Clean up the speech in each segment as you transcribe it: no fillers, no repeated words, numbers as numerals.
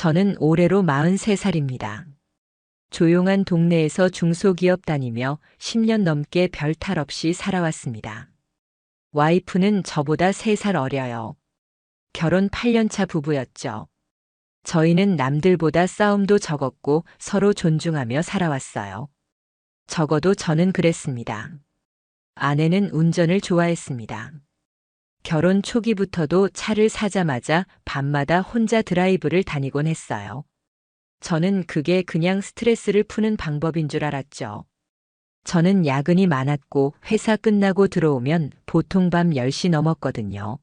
저는 올해로 43살입니다. 조용한 동네에서 중소기업 다니며 10년 넘게 별 탈 없이 살아왔습니다. 와이프는 저보다 3살 어려요. 결혼 8년차 부부였죠. 저희는 남들보다 싸움도 적었고 서로 존중하며 살아왔어요. 적어도 저는 그랬습니다. 아내는 운전을 좋아했습니다. 결혼 초기부터도 차를 사자마자 밤마다 혼자 드라이브를 다니곤 했어요. 저는 그게 그냥 스트레스를 푸는 방법인 줄 알았죠. 저는 야근이 많았고 회사 끝나고 들어오면 보통 밤 10시 넘었거든요.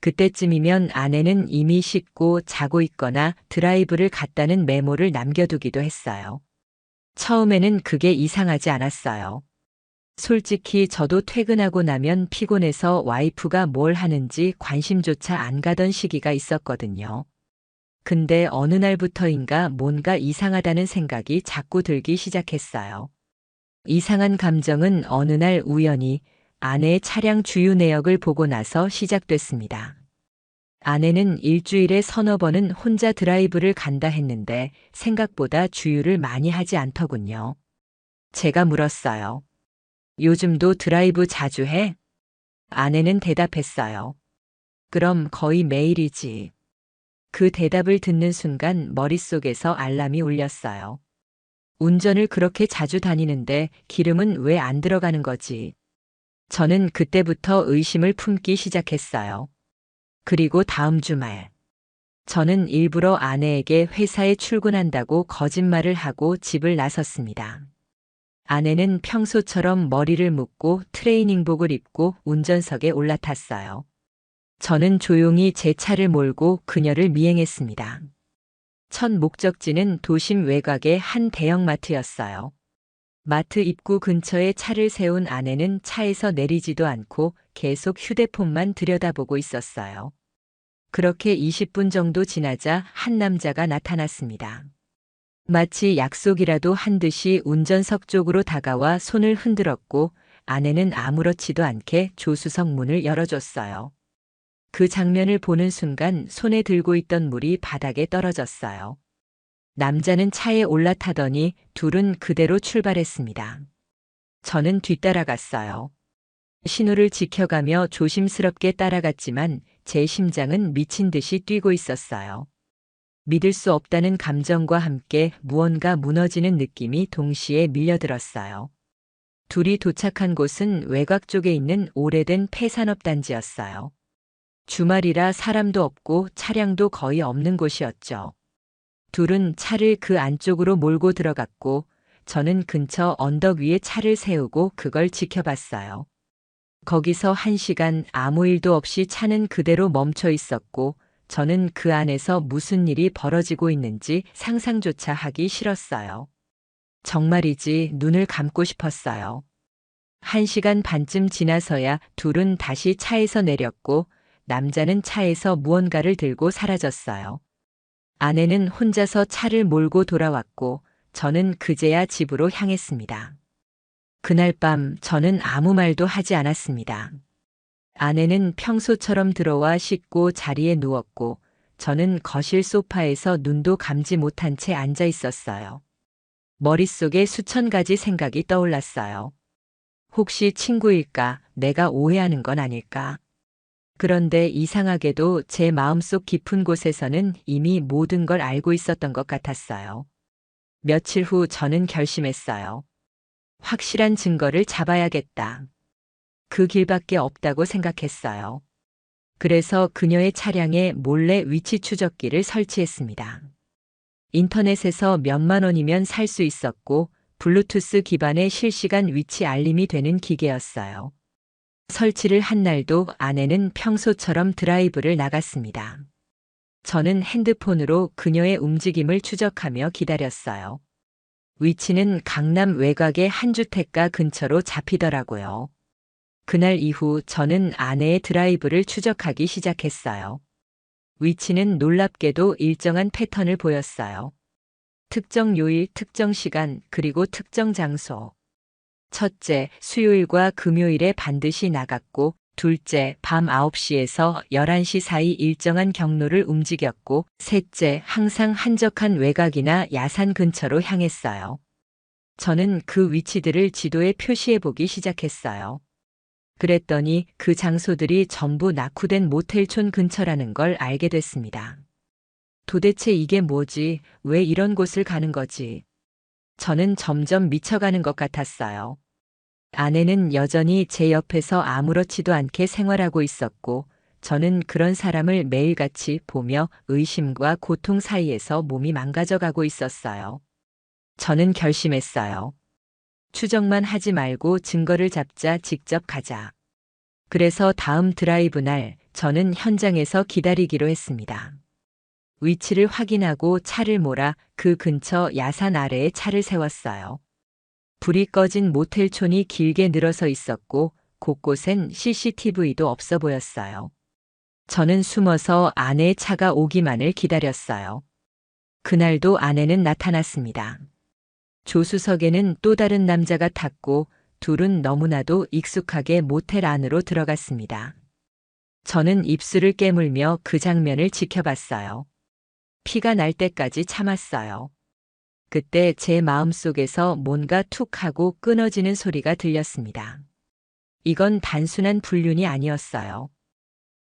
그때쯤이면 아내는 이미 씻고 자고 있거나 드라이브를 갔다는 메모를 남겨두기도 했어요. 처음에는 그게 이상하지 않았어요. 솔직히 저도 퇴근하고 나면 피곤해서 와이프가 뭘 하는지 관심조차 안 가던 시기가 있었거든요. 근데 어느 날부터인가 뭔가 이상하다는 생각이 자꾸 들기 시작했어요. 이상한 감정은 어느 날 우연히 아내의 차량 주유 내역을 보고 나서 시작됐습니다. 아내는 일주일에 서너 번은 혼자 드라이브를 간다 했는데 생각보다 주유를 많이 하지 않더군요. 제가 물었어요. 요즘도 드라이브 자주 해? 아내는 대답했어요. 그럼 거의 매일이지. 그 대답을 듣는 순간 머릿속에서 알람이 울렸어요. 운전을 그렇게 자주 다니는데 기름은 왜 안 들어가는 거지? 저는 그때부터 의심을 품기 시작했어요. 그리고 다음 주말, 저는 일부러 아내에게 회사에 출근한다고 거짓말을 하고 집을 나섰습니다. 아내는 평소처럼 머리를 묶고 트레이닝복을 입고 운전석에 올라탔어요. 저는 조용히 제 차를 몰고 그녀를 미행했습니다. 첫 목적지는 도심 외곽의 한 대형마트였어요. 마트 입구 근처에 차를 세운 아내는 차에서 내리지도 않고 계속 휴대폰만 들여다보고 있었어요. 그렇게 20분 정도 지나자 한 남자가 나타났습니다. 마치 약속이라도 한 듯이 운전석 쪽으로 다가와 손을 흔들었고 아내는 아무렇지도 않게 조수석 문을 열어줬어요. 그 장면을 보는 순간 손에 들고 있던 물이 바닥에 떨어졌어요. 남자는 차에 올라타더니 둘은 그대로 출발했습니다. 저는 뒤따라갔어요. 신호를 지켜가며 조심스럽게 따라갔지만 제 심장은 미친 듯이 뛰고 있었어요. 믿을 수 없다는 감정과 함께 무언가 무너지는 느낌이 동시에 밀려들었어요. 둘이 도착한 곳은 외곽 쪽에 있는 오래된 폐산업단지였어요. 주말이라 사람도 없고 차량도 거의 없는 곳이었죠. 둘은 차를 그 안쪽으로 몰고 들어갔고 저는 근처 언덕 위에 차를 세우고 그걸 지켜봤어요. 거기서 1시간 아무 일도 없이 차는 그대로 멈춰 있었고 저는 그 안에서 무슨 일이 벌어지고 있는지 상상조차 하기 싫었어요. 정말이지 눈을 감고 싶었어요. 1시간 반쯤 지나서야 둘은 다시 차에서 내렸고 남자는 차에서 무언가를 들고 사라졌어요. 아내는 혼자서 차를 몰고 돌아왔고 저는 그제야 집으로 향했습니다. 그날 밤 저는 아무 말도 하지 않았습니다. 아내는 평소처럼 들어와 씻고 자리에 누웠고 저는 거실 소파에서 눈도 감지 못한 채 앉아 있었어요. 머릿속에 수천 가지 생각이 떠올랐어요. 혹시 친구일까? 내가 오해하는 건 아닐까? 그런데 이상하게도 제 마음속 깊은 곳에서는 이미 모든 걸 알고 있었던 것 같았어요. 며칠 후 저는 결심했어요. 확실한 증거를 잡아야겠다. 그 길밖에 없다고 생각했어요. 그래서 그녀의 차량에 몰래 위치 추적기를 설치했습니다. 인터넷에서 몇만 원이면 살 수 있었고 블루투스 기반의 실시간 위치 알림이 되는 기계였어요. 설치를 한 날도 아내는 평소처럼 드라이브를 나갔습니다. 저는 핸드폰으로 그녀의 움직임을 추적하며 기다렸어요. 위치는 강남 외곽의 한 주택가 근처로 잡히더라고요. 그날 이후 저는 아내의 드라이브를 추적하기 시작했어요. 위치는 놀랍게도 일정한 패턴을 보였어요. 특정 요일, 특정 시간, 그리고 특정 장소. 첫째, 수요일과 금요일에 반드시 나갔고 둘째, 밤 9시에서 11시 사이 일정한 경로를 움직였고, 셋째, 항상 한적한 외곽이나 야산 근처로 향했어요. 저는 그 위치들을 지도에 표시해 보기 시작했어요. 그랬더니 그 장소들이 전부 낙후된 모텔촌 근처라는 걸 알게 됐습니다. 도대체 이게 뭐지? 왜 이런 곳을 가는 거지? 저는 점점 미쳐가는 것 같았어요. 아내는 여전히 제 옆에서 아무렇지도 않게 생활하고 있었고, 저는 그런 사람을 매일같이 보며 의심과 고통 사이에서 몸이 망가져가고 있었어요. 저는 결심했어요. 추정만 하지 말고 증거를 잡자, 직접 가자. 그래서 다음 드라이브 날 저는 현장에서 기다리기로 했습니다. 위치를 확인하고 차를 몰아 그 근처 야산 아래에 차를 세웠어요. 불이 꺼진 모텔촌이 길게 늘어서 있었고 곳곳엔 CCTV도 없어 보였어요. 저는 숨어서 아내의 차가 오기만을 기다렸어요. 그날도 아내는 나타났습니다. 조수석에는 또 다른 남자가 탔고 둘은 너무나도 익숙하게 모텔 안으로 들어갔습니다. 저는 입술을 깨물며 그 장면을 지켜봤어요. 피가 날 때까지 참았어요. 그때 제 마음속에서 뭔가 툭 하고 끊어지는 소리가 들렸습니다. 이건 단순한 불륜이 아니었어요.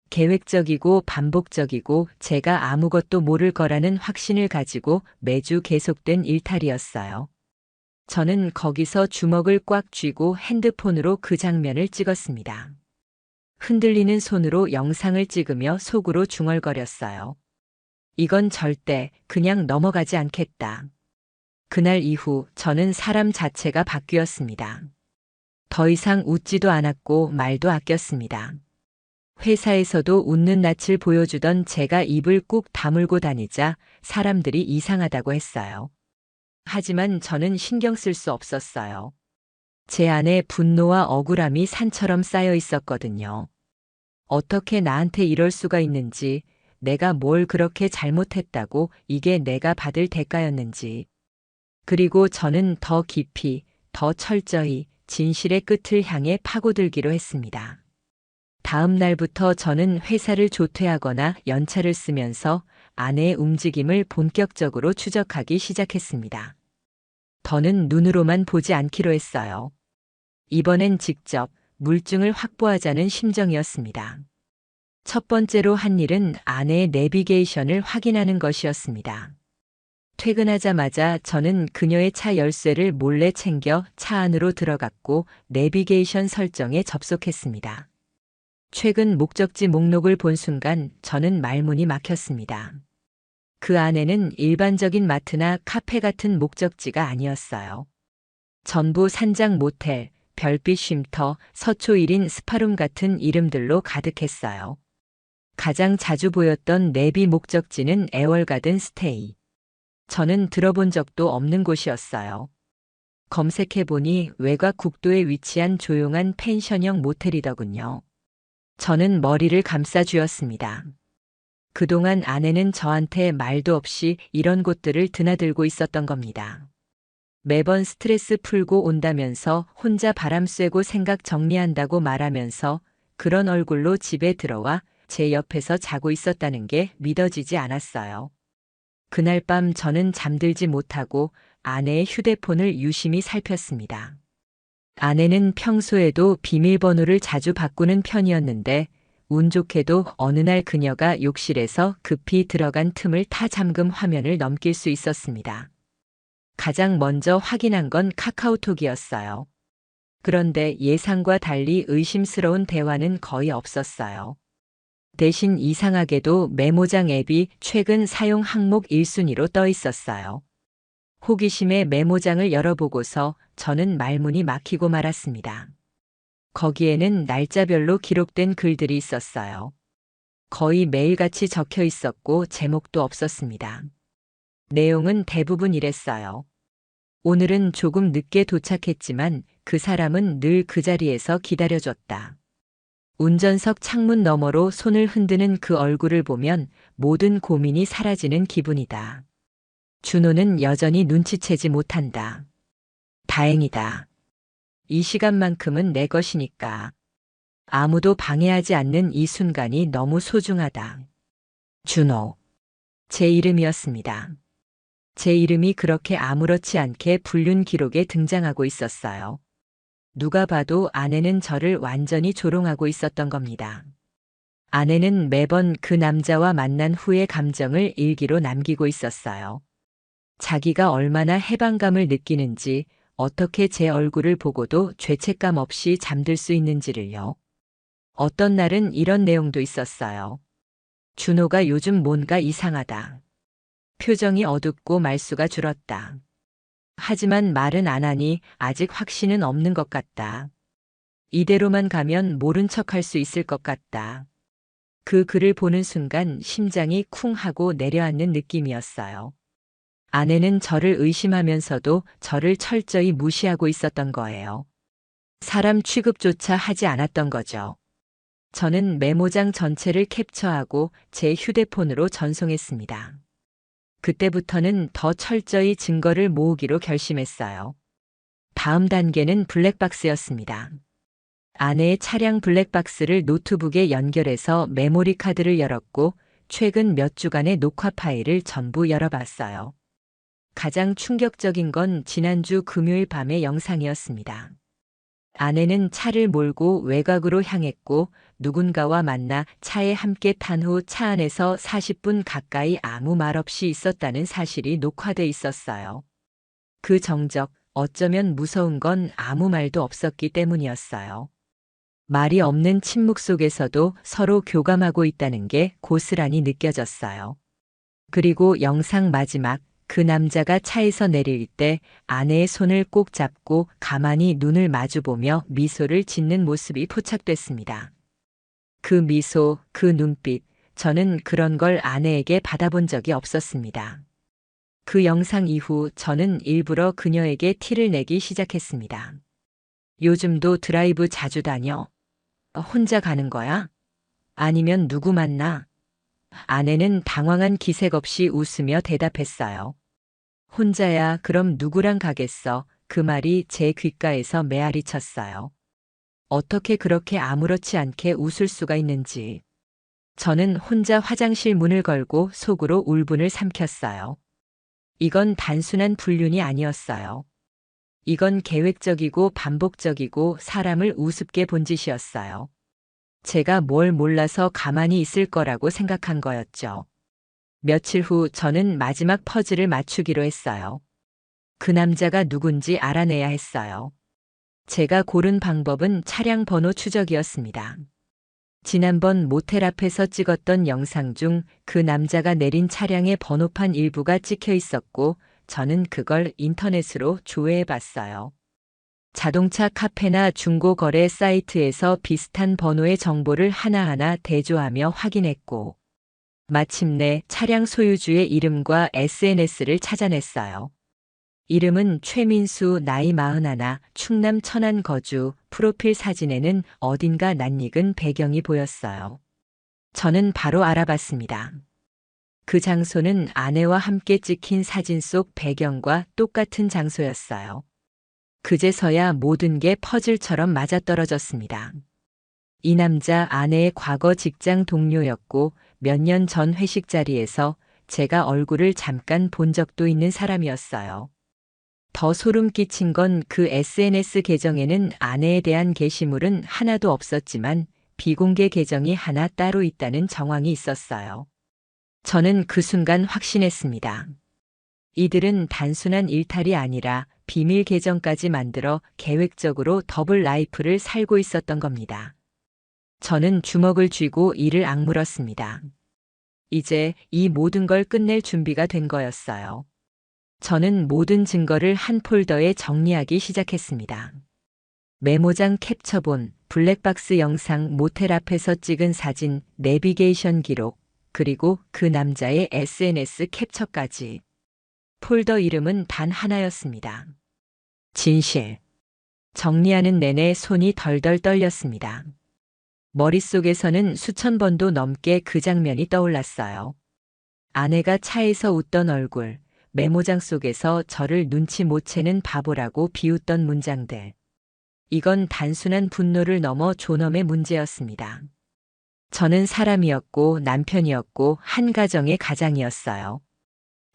계획적이고 반복적이고 제가 아무것도 모를 거라는 확신을 가지고 매주 계속된 일탈이었어요. 저는 거기서 주먹을 꽉 쥐고 핸드폰으로 그 장면을 찍었습니다. 흔들리는 손으로 영상을 찍으며 속으로 중얼거렸어요. 이건 절대 그냥 넘어가지 않겠다. 그날 이후 저는 사람 자체가 바뀌었습니다. 더 이상 웃지도 않았고 말도 아꼈습니다. 회사에서도 웃는 낯을 보여주던 제가 입을 꾹 다물고 다니자 사람들이 이상하다고 했어요. 하지만 저는 신경 쓸 수 없었어요. 제 안에 분노와 억울함이 산처럼 쌓여 있었거든요. 어떻게 나한테 이럴 수가 있는지, 내가 뭘 그렇게 잘못했다고 이게 내가 받을 대가였는지. 그리고 저는 더 깊이, 더 철저히 진실의 끝을 향해 파고들기로 했습니다. 다음 날부터 저는 회사를 조퇴하거나 연차를 쓰면서 아내의 움직임을 본격적으로 추적하기 시작했습니다. 더는 눈으로만 보지 않기로 했어요. 이번엔 직접 물증을 확보하자는 심정이었습니다. 첫 번째로 한 일은 아내의 내비게이션을 확인하는 것이었습니다. 퇴근하자마자 저는 그녀의 차 열쇠를 몰래 챙겨 차 안으로 들어갔고 내비게이션 설정에 접속했습니다. 최근 목적지 목록을 본 순간 저는 말문이 막혔습니다. 그 안에는 일반적인 마트나 카페 같은 목적지가 아니었어요. 전부 산장 모텔, 별빛 쉼터, 서초 1인 스파룸 같은 이름들로 가득했어요. 가장 자주 보였던 내비 목적지는 애월가든 스테이. 저는 들어본 적도 없는 곳이었어요. 검색해보니 외곽 국도에 위치한 조용한 펜션형 모텔이더군요. 저는 머리를 감싸 쥐었습니다. 그동안 아내는 저한테 말도 없이 이런 곳들을 드나들고 있었던 겁니다. 매번 스트레스 풀고 온다면서 혼자 바람 쐬고 생각 정리한다고 말하면서 그런 얼굴로 집에 들어와 제 옆에서 자고 있었다는 게 믿어지지 않았어요. 그날 밤 저는 잠들지 못하고 아내의 휴대폰을 유심히 살폈습니다. 아내는 평소에도 비밀번호를 자주 바꾸는 편이었는데 운 좋게도 어느 날 그녀가 욕실에서 급히 들어간 틈을 타 잠금 화면을 넘길 수 있었습니다. 가장 먼저 확인한 건 카카오톡이었어요. 그런데 예상과 달리 의심스러운 대화는 거의 없었어요. 대신 이상하게도 메모장 앱이 최근 사용 항목 1순위로 떠 있었어요. 호기심에 메모장을 열어보고서 저는 말문이 막히고 말았습니다. 거기에는 날짜별로 기록된 글들이 있었어요. 거의 매일같이 적혀 있었고 제목도 없었습니다. 내용은 대부분 이랬어요. 오늘은 조금 늦게 도착했지만 그 사람은 늘 그 자리에서 기다려줬다. 운전석 창문 너머로 손을 흔드는 그 얼굴을 보면 모든 고민이 사라지는 기분이다. 준호는 여전히 눈치채지 못한다. 다행이다. 이 시간만큼은 내 것이니까. 아무도 방해하지 않는 이 순간이 너무 소중하다. 준호. 제 이름이었습니다. 제 이름이 그렇게 아무렇지 않게 불륜 기록에 등장하고 있었어요. 누가 봐도 아내는 저를 완전히 조롱하고 있었던 겁니다. 아내는 매번 그 남자와 만난 후의 감정을 일기로 남기고 있었어요. 자기가 얼마나 해방감을 느끼는지, 어떻게 제 얼굴을 보고도 죄책감 없이 잠들 수 있는지를요. 어떤 날은 이런 내용도 있었어요. 준호가 요즘 뭔가 이상하다. 표정이 어둡고 말수가 줄었다. 하지만 말은 안 하니 아직 확신은 없는 것 같다. 이대로만 가면 모른 척 할 수 있을 것 같다. 그 글을 보는 순간 심장이 쿵 하고 내려앉는 느낌이었어요. 아내는 저를 의심하면서도 저를 철저히 무시하고 있었던 거예요. 사람 취급조차 하지 않았던 거죠. 저는 메모장 전체를 캡처하고 제 휴대폰으로 전송했습니다. 그때부터는 더 철저히 증거를 모으기로 결심했어요. 다음 단계는 블랙박스였습니다. 아내의 차량 블랙박스를 노트북에 연결해서 메모리 카드를 열었고 최근 몇 주간의 녹화 파일을 전부 열어봤어요. 가장 충격적인 건 지난주 금요일 밤의 영상이었습니다. 아내는 차를 몰고 외곽으로 향했고 누군가와 만나 차에 함께 탄 후 차 안에서 40분 가까이 아무 말 없이 있었다는 사실이 녹화돼 있었어요. 그 정적, 어쩌면 무서운 건 아무 말도 없었기 때문이었어요. 말이 없는 침묵 속에서도 서로 교감하고 있다는 게 고스란히 느껴졌어요. 그리고 영상 마지막, 그 남자가 차에서 내릴 때 아내의 손을 꼭 잡고 가만히 눈을 마주보며 미소를 짓는 모습이 포착됐습니다. 그 미소, 그 눈빛, 저는 그런 걸 아내에게 받아본 적이 없었습니다. 그 영상 이후 저는 일부러 그녀에게 티를 내기 시작했습니다. 요즘도 드라이브 자주 다녀? 혼자 가는 거야? 아니면 누구 만나? 아내는 당황한 기색 없이 웃으며 대답했어요. 혼자야, 그럼 누구랑 가겠어? 그 말이 제 귓가에서 메아리 쳤어요. 어떻게 그렇게 아무렇지 않게 웃을 수가 있는지. 저는 혼자 화장실 문을 걸고 속으로 울분을 삼켰어요. 이건 단순한 불륜이 아니었어요. 이건 계획적이고 반복적이고 사람을 우습게 본 짓이었어요. 제가 뭘 몰라서 가만히 있을 거라고 생각한 거였죠. 며칠 후 저는 마지막 퍼즐을 맞추기로 했어요. 그 남자가 누군지 알아내야 했어요. 제가 고른 방법은 차량 번호 추적이었습니다. 지난번 모텔 앞에서 찍었던 영상 중 그 남자가 내린 차량의 번호판 일부가 찍혀 있었고 저는 그걸 인터넷으로 조회해 봤어요. 자동차 카페나 중고거래 사이트에서 비슷한 번호의 정보를 하나하나 대조하며 확인했고 마침내 차량 소유주의 이름과 SNS를 찾아냈어요. 이름은 최민수, 나이 41, 충남 천안 거주, 프로필 사진에는 어딘가 낯익은 배경이 보였어요. 저는 바로 알아봤습니다. 그 장소는 아내와 함께 찍힌 사진 속 배경과 똑같은 장소였어요. 그제서야 모든 게 퍼즐처럼 맞아떨어졌습니다. 이 남자 아내의 과거 직장 동료였고 몇 년 전 회식 자리에서 제가 얼굴을 잠깐 본 적도 있는 사람이었어요. 더 소름 끼친 건 그 SNS 계정에는 아내에 대한 게시물은 하나도 없었지만 비공개 계정이 하나 따로 있다는 정황이 있었어요. 저는 그 순간 확신했습니다. 이들은 단순한 일탈이 아니라 비밀 계정까지 만들어 계획적으로 더블 라이프를 살고 있었던 겁니다. 저는 주먹을 쥐고 이를 악물었습니다. 이제 이 모든 걸 끝낼 준비가 된 거였어요. 저는 모든 증거를 한 폴더에 정리하기 시작했습니다. 메모장 캡처본, 블랙박스 영상, 모텔 앞에서 찍은 사진, 내비게이션 기록, 그리고 그 남자의 SNS 캡처까지. 폴더 이름은 단 하나였습니다. 진실. 정리하는 내내 손이 덜덜 떨렸습니다. 머릿속에서는 수천 번도 넘게 그 장면이 떠올랐어요. 아내가 차에서 웃던 얼굴, 메모장 속에서 저를 눈치 못 채는 바보라고 비웃던 문장들. 이건 단순한 분노를 넘어 존엄의 문제였습니다. 저는 사람이었고 남편이었고 한 가정의 가장이었어요.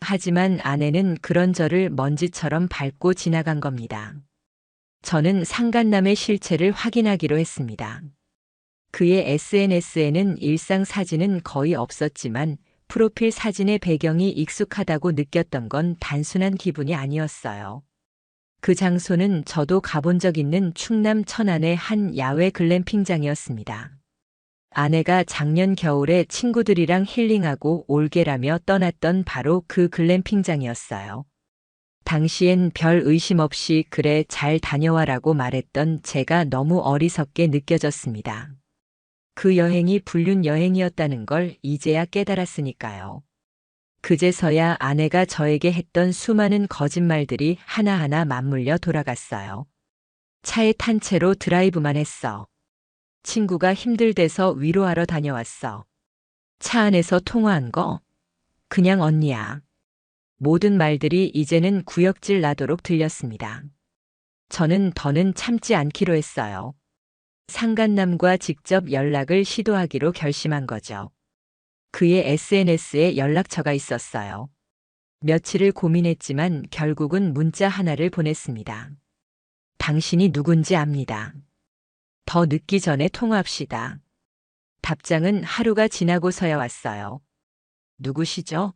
하지만 아내는 그런 저를 먼지처럼 밟고 지나간 겁니다. 저는 상간남의 실체를 확인하기로 했습니다. 그의 SNS에는 일상 사진은 거의 없었지만 프로필 사진의 배경이 익숙하다고 느꼈던 건 단순한 기분이 아니었어요. 그 장소는 저도 가본 적 있는 충남 천안의 한 야외 글램핑장이었습니다. 아내가 작년 겨울에 친구들이랑 힐링하고 올게라며 떠났던 바로 그 글램핑장이었어요. 당시엔 별 의심 없이 그래 잘 다녀와라고 말했던 제가 너무 어리석게 느껴졌습니다. 그 여행이 불륜 여행이었다는 걸 이제야 깨달았으니까요. 그제서야 아내가 저에게 했던 수많은 거짓말들이 하나하나 맞물려 돌아갔어요. 차에 탄 채로 드라이브만 했어. 친구가 힘들대서 위로하러 다녀왔어. 차 안에서 통화한 거? 그냥 언니야. 모든 말들이 이제는 구역질 나도록 들렸습니다. 저는 더는 참지 않기로 했어요. 상간남과 직접 연락을 시도하기로 결심한 거죠. 그의 SNS에 연락처가 있었어요. 며칠을 고민했지만 결국은 문자 하나를 보냈습니다. 당신이 누군지 압니다. 더 늦기 전에 통화합시다. 답장은 하루가 지나고서야 왔어요. 누구시죠?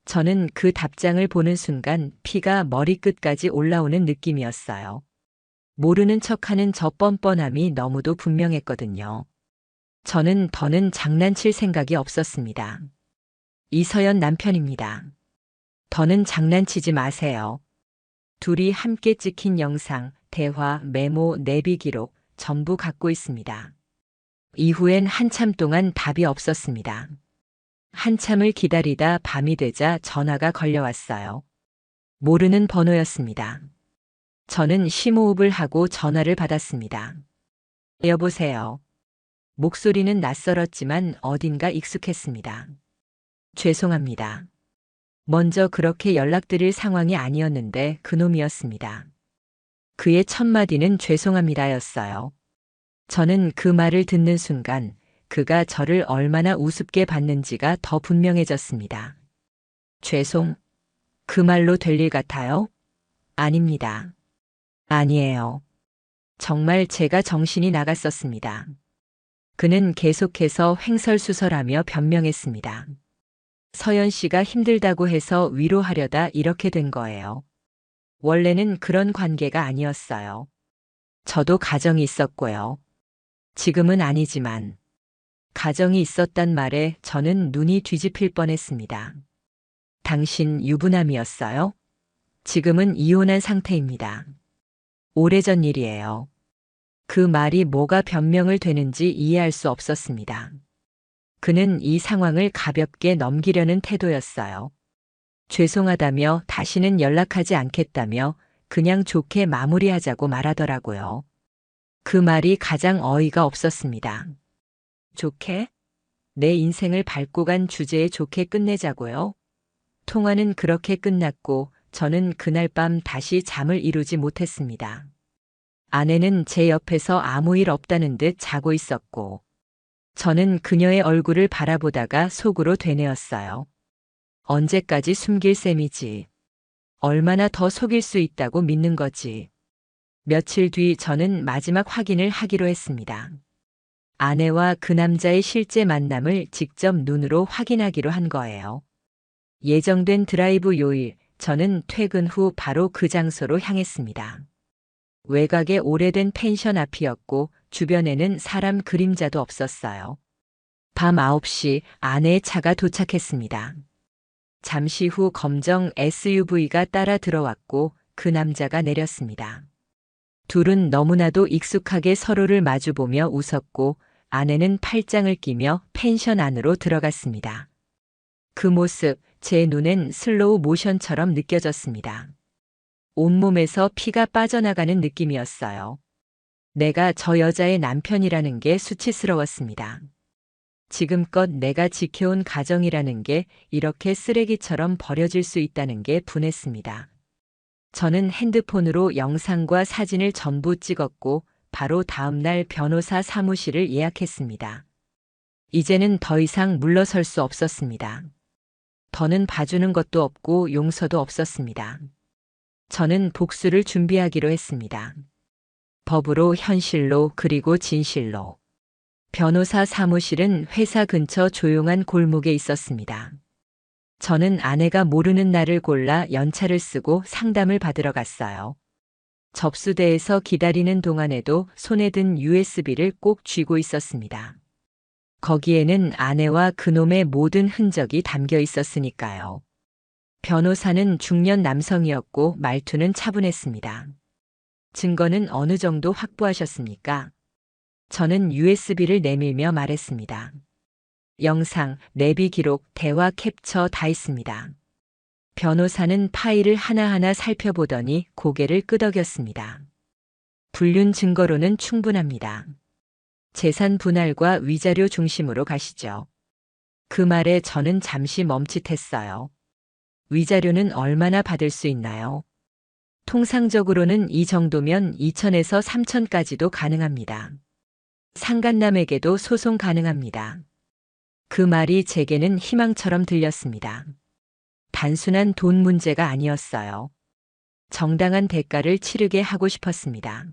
저는 그 답장을 보는 순간 피가 머리끝까지 올라오는 느낌이었어요. 모르는 척하는 저 뻔뻔함이 너무도 분명했거든요. 저는 더는 장난칠 생각이 없었습니다. 이서연 남편입니다. 더는 장난치지 마세요. 둘이 함께 찍힌 영상, 대화, 메모, 내비 기록 전부 갖고 있습니다. 이후엔 한참 동안 답이 없었습니다. 한참을 기다리다 밤이 되자 전화가 걸려왔어요. 모르는 번호였습니다. 저는 심호흡을 하고 전화를 받았습니다. 여보세요. 목소리는 낯설었지만 어딘가 익숙했습니다. 죄송합니다. 먼저 그렇게 연락드릴 상황이 아니었는데 그놈이었습니다. 그의 첫 마디는 죄송합니다였어요. 저는 그 말을 듣는 순간 그가 저를 얼마나 우습게 봤는지가 더 분명해졌습니다. 죄송? 그 말로 될 일 같아요? 아닙니다. 아니에요. 정말 제가 정신이 나갔었습니다. 그는 계속해서 횡설수설하며 변명했습니다. 서연 씨가 힘들다고 해서 위로하려다 이렇게 된 거예요. 원래는 그런 관계가 아니었어요. 저도 가정이 있었고요. 지금은 아니지만 가정이 있었단 말에 저는 눈이 뒤집힐 뻔했습니다. 당신 유부남이었어요? 지금은 이혼한 상태입니다. 오래전 일이에요. 그 말이 뭐가 변명을 되는지 이해할 수 없었습니다. 그는 이 상황을 가볍게 넘기려는 태도였어요. 죄송하다며 다시는 연락하지 않겠다며 그냥 좋게 마무리하자고 말하더라고요. 그 말이 가장 어이가 없었습니다. 좋게? 내 인생을 밟고 간 주제에 좋게 끝내자고요? 통화는 그렇게 끝났고 저는 그날 밤 다시 잠을 이루지 못했습니다. 아내는 제 옆에서 아무 일 없다는 듯 자고 있었고 저는 그녀의 얼굴을 바라보다가 속으로 되뇌었어요. 언제까지 숨길 셈이지. 얼마나 더 속일 수 있다고 믿는 거지. 며칠 뒤 저는 마지막 확인을 하기로 했습니다. 아내와 그 남자의 실제 만남을 직접 눈으로 확인하기로 한 거예요. 예정된 드라이브 요일, 저는 퇴근 후 바로 그 장소로 향했습니다. 외곽의 오래된 펜션 앞이었고 주변에는 사람 그림자도 없었어요. 밤 9시 아내의 차가 도착했습니다. 잠시 후 검정 SUV가 따라 들어왔고 그 남자가 내렸습니다. 둘은 너무나도 익숙하게 서로를 마주보며 웃었고 아내는 팔짱을 끼며 펜션 안으로 들어갔습니다. 그 모습, 제 눈엔 슬로우 모션처럼 느껴졌습니다. 온몸에서 피가 빠져나가는 느낌이었어요. 내가 저 여자의 남편이라는 게 수치스러웠습니다. 지금껏 내가 지켜온 가정이라는 게 이렇게 쓰레기처럼 버려질 수 있다는 게 분했습니다. 저는 핸드폰으로 영상과 사진을 전부 찍었고 바로 다음날 변호사 사무실을 예약했습니다. 이제는 더 이상 물러설 수 없었습니다. 더는 봐주는 것도 없고 용서도 없었습니다. 저는 복수를 준비하기로 했습니다. 법으로, 현실로, 그리고 진실로. 변호사 사무실은 회사 근처 조용한 골목에 있었습니다. 저는 아내가 모르는 날을 골라 연차를 쓰고 상담을 받으러 갔어요. 접수대에서 기다리는 동안에도 손에 든 USB를 꼭 쥐고 있었습니다. 거기에는 아내와 그놈의 모든 흔적이 담겨 있었으니까요. 변호사는 중년 남성이었고 말투는 차분했습니다. 증거는 어느 정도 확보하셨습니까? 저는 USB를 내밀며 말했습니다. 영상, 내비 기록, 대화 캡처 다 있습니다. 변호사는 파일을 하나하나 살펴보더니 고개를 끄덕였습니다. 불륜 증거로는 충분합니다. 재산 분할과 위자료 중심으로 가시죠. 그 말에 저는 잠시 멈칫했어요. 위자료는 얼마나 받을 수 있나요? 통상적으로는 이 정도면 2천에서 3천까지도 가능합니다. 상간남에게도 소송 가능합니다. 그 말이 제게는 희망처럼 들렸습니다. 단순한 돈 문제가 아니었어요. 정당한 대가를 치르게 하고 싶었습니다.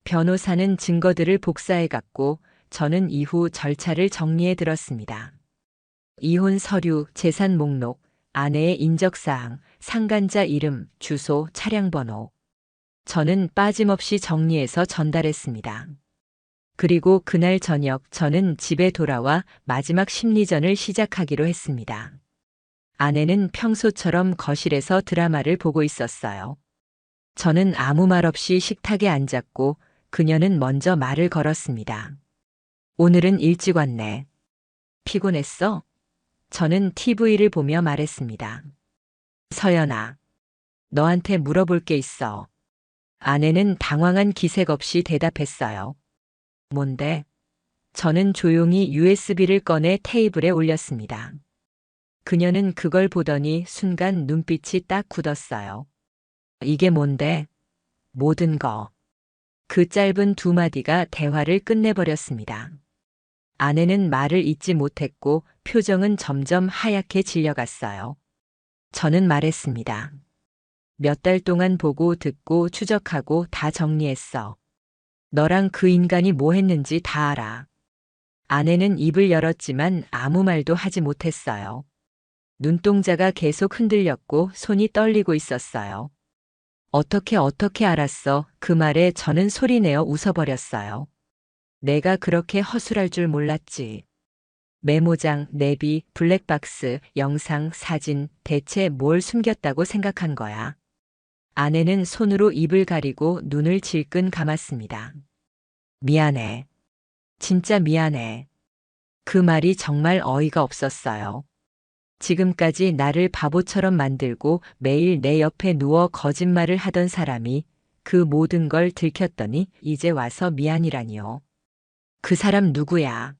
변호사는 증거들을 복사해 갔고 저는 이후 절차를 정리해 들었습니다. 이혼 서류, 재산 목록, 아내의 인적사항, 상간자 이름, 주소, 차량 번호. 저는 빠짐없이 정리해서 전달했습니다. 그리고 그날 저녁 저는 집에 돌아와 마지막 심리전을 시작하기로 했습니다. 아내는 평소처럼 거실에서 드라마를 보고 있었어요. 저는 아무 말 없이 식탁에 앉았고 그녀는 먼저 말을 걸었습니다. 오늘은 일찍 왔네. 피곤했어? 저는 TV를 보며 말했습니다. 서연아, 너한테 물어볼 게 있어. 아내는 당황한 기색 없이 대답했어요. 뭔데? 저는 조용히 USB를 꺼내 테이블에 올렸습니다. 그녀는 그걸 보더니 순간 눈빛이 딱 굳었어요. 이게 뭔데? 모든 거. 그 짧은 두 마디가 대화를 끝내버렸습니다. 아내는 말을 잇지 못했고 표정은 점점 하얗게 질려갔어요. 저는 말했습니다. 몇 달 동안 보고 듣고 추적하고 다 정리했어. 너랑 그 인간이 뭐 했는지 다 알아. 아내는 입을 열었지만 아무 말도 하지 못했어요. 눈동자가 계속 흔들렸고 손이 떨리고 있었어요. 어떻게 알았어? 그 말에 저는 소리내어 웃어버렸어요. 내가 그렇게 허술할 줄 몰랐지. 메모장, 내비, 블랙박스, 영상, 사진, 대체 뭘 숨겼다고 생각한 거야. 아내는 손으로 입을 가리고 눈을 질끈 감았습니다. 미안해. 진짜 미안해. 그 말이 정말 어이가 없었어요. 지금까지 나를 바보처럼 만들고 매일 내 옆에 누워 거짓말을 하던 사람이 그 모든 걸 들켰더니 이제 와서 미안이라니요. 그 사람 누구야?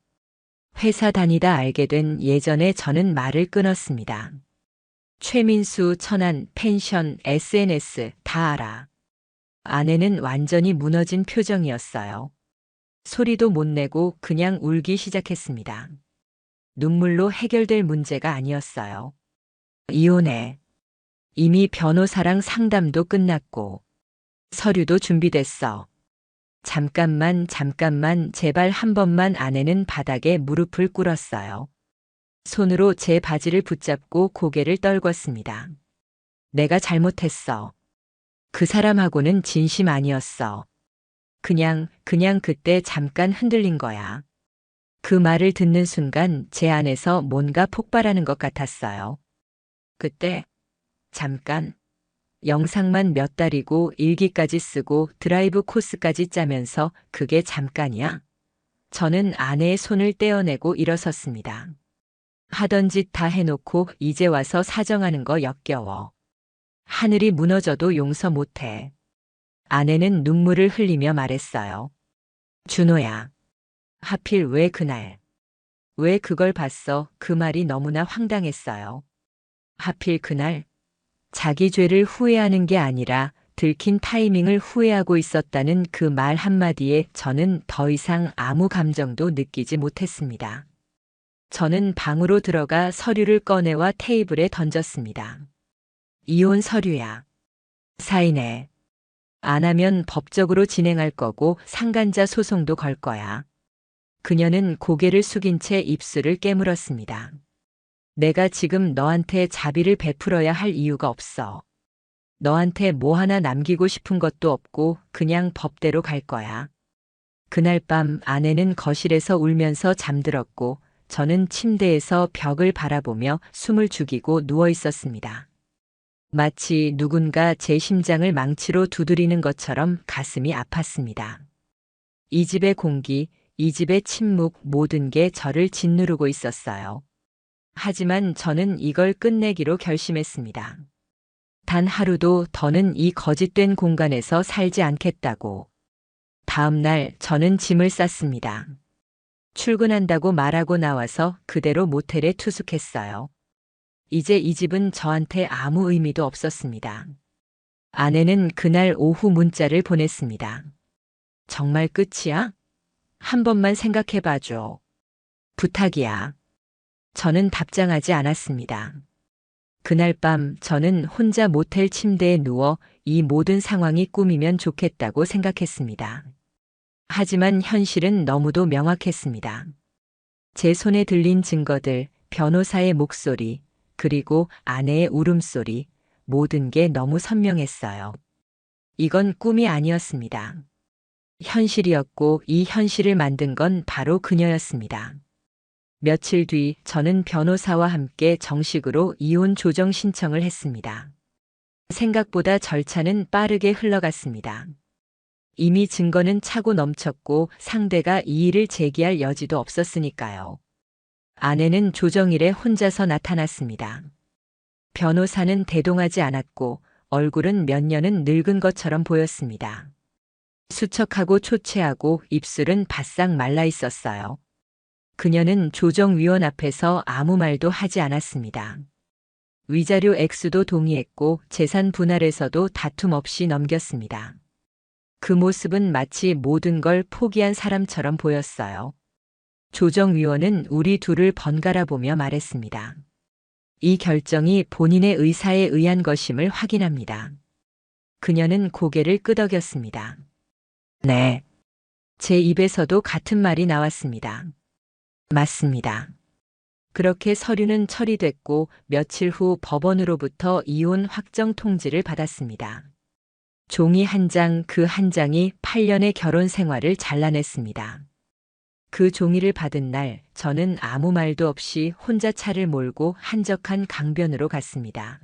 회사 다니다 알게 된 예전에 저는 말을 끊었습니다. 최민수, 천안, 펜션, SNS 다 알아. 아내는 완전히 무너진 표정이었어요. 소리도 못 내고 그냥 울기 시작했습니다. 눈물로 해결될 문제가 아니었어요. 이혼해. 이미 변호사랑 상담도 끝났고 서류도 준비됐어. 잠깐만 제발 한 번만. 아내는 바닥에 무릎을 꿇었어요. 손으로 제 바지를 붙잡고 고개를 떨궜습니다. 내가 잘못했어. 그 사람하고는 진심 아니었어. 그냥 그때 잠깐 흔들린 거야. 그 말을 듣는 순간 제 안에서 뭔가 폭발하는 것 같았어요. 그때 잠깐 영상만 몇 달이고 일기까지 쓰고 드라이브 코스까지 짜면서 그게 잠깐이야? 저는 아내의 손을 떼어내고 일어섰습니다. 하던 짓 다 해놓고 이제 와서 사정하는 거 역겨워. 하늘이 무너져도 용서 못해. 아내는 눈물을 흘리며 말했어요. 준호야. 하필 왜 그날? 왜 그걸 봤어? 그 말이 너무나 황당했어요. 하필 그날? 자기 죄를 후회하는 게 아니라 들킨 타이밍을 후회하고 있었다는 그 말 한마디에 저는 더 이상 아무 감정도 느끼지 못했습니다. 저는 방으로 들어가 서류를 꺼내와 테이블에 던졌습니다. 이혼 서류야. 사인해. 안 하면 법적으로 진행할 거고 상간자 소송도 걸 거야. 그녀는 고개를 숙인 채 입술을 깨물었습니다. 내가 지금 너한테 자비를 베풀어야 할 이유가 없어. 너한테 뭐 하나 남기고 싶은 것도 없고 그냥 법대로 갈 거야. 그날 밤 아내는 거실에서 울면서 잠들었고 저는 침대에서 벽을 바라보며 숨을 죽이고 누워 있었습니다. 마치 누군가 제 심장을 망치로 두드리는 것처럼 가슴이 아팠습니다. 이 집의 공기, 이 집의 침묵 모든 게 저를 짓누르고 있었어요. 하지만 저는 이걸 끝내기로 결심했습니다. 단 하루도 더는 이 거짓된 공간에서 살지 않겠다고. 다음 날 저는 짐을 쌌습니다. 출근한다고 말하고 나와서 그대로 모텔에 투숙했어요. 이제 이 집은 저한테 아무 의미도 없었습니다. 아내는 그날 오후 문자를 보냈습니다. 정말 끝이야? 한 번만 생각해 봐줘. 부탁이야. 저는 답장하지 않았습니다. 그날 밤 저는 혼자 모텔 침대에 누워 이 모든 상황이 꿈이면 좋겠다고 생각했습니다. 하지만 현실은 너무도 명확했습니다. 제 손에 들린 증거들, 변호사의 목소리, 그리고 아내의 울음소리, 모든 게 너무 선명했어요. 이건 꿈이 아니었습니다. 현실이었고 이 현실을 만든 건 바로 그녀였습니다. 며칠 뒤 저는 변호사와 함께 정식으로 이혼 조정 신청을 했습니다. 생각보다 절차는 빠르게 흘러갔습니다. 이미 증거는 차고 넘쳤고 상대가 이의를 제기할 여지도 없었으니까요. 아내는 조정일에 혼자서 나타났습니다. 변호사는 대동하지 않았고 얼굴은 몇 년은 늙은 것처럼 보였습니다. 수척하고 초췌하고 입술은 바싹 말라 있었어요. 그녀는 조정위원 앞에서 아무 말도 하지 않았습니다. 위자료 액수도 동의했고 재산 분할에서도 다툼 없이 넘겼습니다. 그 모습은 마치 모든 걸 포기한 사람처럼 보였어요. 조정위원은 우리 둘을 번갈아 보며 말했습니다. 이 결정이 본인의 의사에 의한 것임을 확인합니다. 그녀는 고개를 끄덕였습니다. 네. 제 입에서도 같은 말이 나왔습니다. 맞습니다. 그렇게 서류는 처리됐고 며칠 후 법원으로부터 이혼 확정 통지를 받았습니다. 종이 한 장 그 한 장이 8년의 결혼 생활을 잘라냈습니다. 그 종이를 받은 날 저는 아무 말도 없이 혼자 차를 몰고 한적한 강변으로 갔습니다.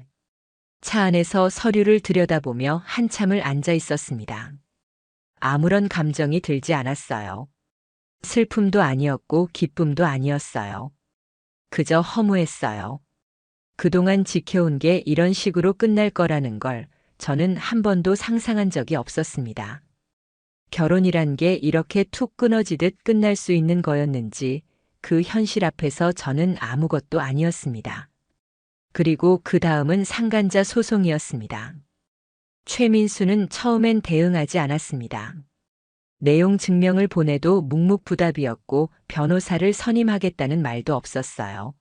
차 안에서 서류를 들여다보며 한참을 앉아 있었습니다. 아무런 감정이 들지 않았어요. 슬픔도 아니었고 기쁨도 아니었어요. 그저 허무했어요. 그동안 지켜온 게 이런 식으로 끝날 거라는 걸 저는 한 번도 상상한 적이 없었습니다. 결혼이란 게 이렇게 툭 끊어지듯 끝날 수 있는 거였는지 그 현실 앞에서 저는 아무것도 아니었습니다. 그리고 그 다음은 상간자 소송이었습니다. 최민수는 처음엔 대응하지 않았습니다. 내용 증명을 보내도 묵묵부답이었고 변호사를 선임하겠다는 말도 없었어요.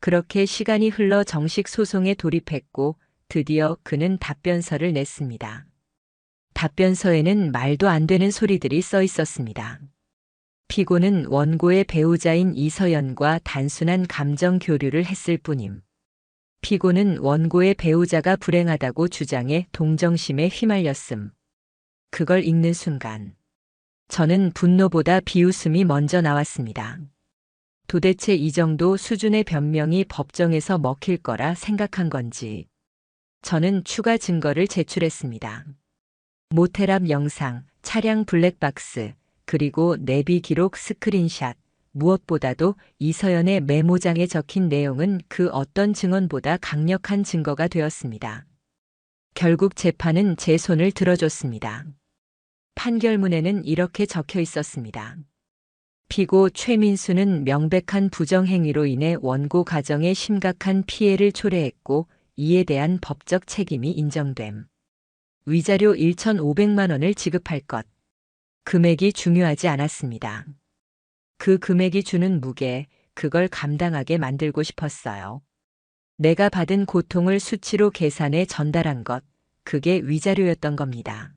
그렇게 시간이 흘러 정식 소송에 돌입했고 드디어 그는 답변서를 냈습니다. 답변서에는 말도 안 되는 소리들이 써 있었습니다. 피고는 원고의 배우자인 이서연과 단순한 감정 교류를 했을 뿐임. 피고는 원고의 배우자가 불행하다고 주장해 동정심에 휘말렸음. 그걸 읽는 순간 저는 분노보다 비웃음이 먼저 나왔습니다. 도대체 이 정도 수준의 변명이 법정에서 먹힐 거라 생각한 건지. 저는 추가 증거를 제출했습니다. 모텔 앞 영상, 차량 블랙박스, 그리고 내비 기록 스크린샷, 무엇보다도 이서연의 메모장에 적힌 내용은 그 어떤 증언보다 강력한 증거가 되었습니다. 결국 재판은 제 손을 들어줬습니다. 판결문에는 이렇게 적혀 있었습니다. 피고 최민수는 명백한 부정행위로 인해 원고 가정에 심각한 피해를 초래했고 이에 대한 법적 책임이 인정됨. 위자료 1,500만 원을 지급할 것. 금액이 중요하지 않았습니다. 그 금액이 주는 무게, 그걸 감당하게 만들고 싶었어요. 내가 받은 고통을 수치로 계산해 전달한 것, 그게 위자료였던 겁니다.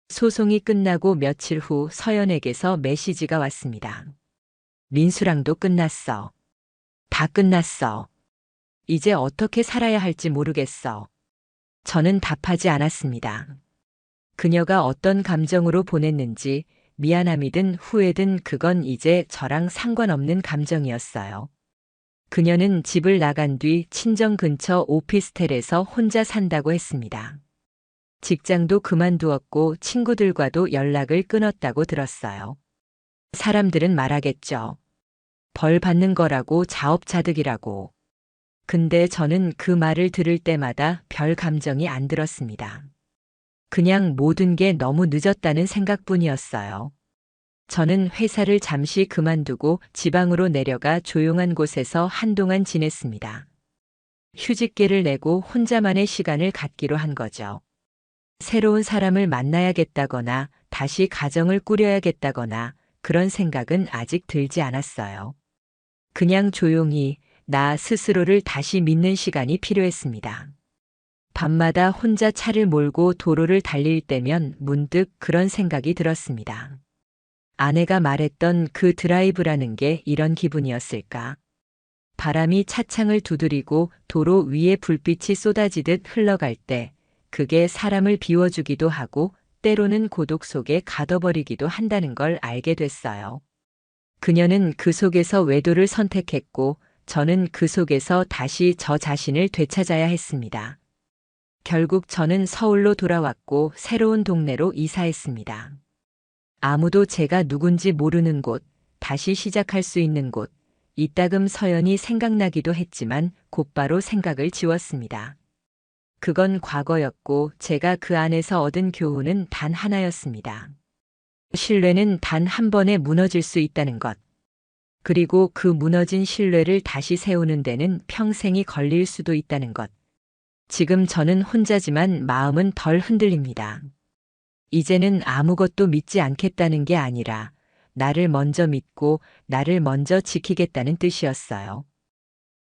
소송이 끝나고 며칠 후 서연에게서 메시지가 왔습니다. 민수랑도 끝났어. 다 끝났어. 이제 어떻게 살아야 할지 모르겠어. 저는 답하지 않았습니다. 그녀가 어떤 감정으로 보냈는지 미안함이든 후회든 그건 이제 저랑 상관없는 감정이었어요. 그녀는 집을 나간 뒤 친정 근처 오피스텔에서 혼자 산다고 했습니다. 직장도 그만두었고 친구들과도 연락을 끊었다고 들었어요. 사람들은 말하겠죠. 벌 받는 거라고 자업자득이라고. 근데 저는 그 말을 들을 때마다 별 감정이 안 들었습니다. 그냥 모든 게 너무 늦었다는 생각뿐이었어요. 저는 회사를 잠시 그만두고 지방으로 내려가 조용한 곳에서 한동안 지냈습니다. 휴직계를 내고 혼자만의 시간을 갖기로 한 거죠. 새로운 사람을 만나야겠다거나 다시 가정을 꾸려야겠다거나 그런 생각은 아직 들지 않았어요. 그냥 조용히 나 스스로를 다시 믿는 시간이 필요했습니다. 밤마다 혼자 차를 몰고 도로를 달릴 때면 문득 그런 생각이 들었습니다. 아내가 말했던 그 드라이브라는 게 이런 기분이었을까? 바람이 차창을 두드리고 도로 위에 불빛이 쏟아지듯 흘러갈 때 그게 사람을 비워주기도 하고 때로는 고독 속에 가둬버리기도 한다는 걸 알게 됐어요. 그녀는 그 속에서 외도를 선택했고 저는 그 속에서 다시 저 자신을 되찾아야 했습니다. 결국 저는 서울로 돌아왔고 새로운 동네로 이사했습니다. 아무도 제가 누군지 모르는 곳, 다시 시작할 수 있는 곳, 이따금 서연이 생각나기도 했지만 곧바로 생각을 지웠습니다. 그건 과거였고 제가 그 안에서 얻은 교훈은 단 하나였습니다. 신뢰는 단 한 번에 무너질 수 있다는 것. 그리고 그 무너진 신뢰를 다시 세우는 데는 평생이 걸릴 수도 있다는 것. 지금 저는 혼자지만 마음은 덜 흔들립니다. 이제는 아무것도 믿지 않겠다는 게 아니라 나를 먼저 믿고 나를 먼저 지키겠다는 뜻이었어요.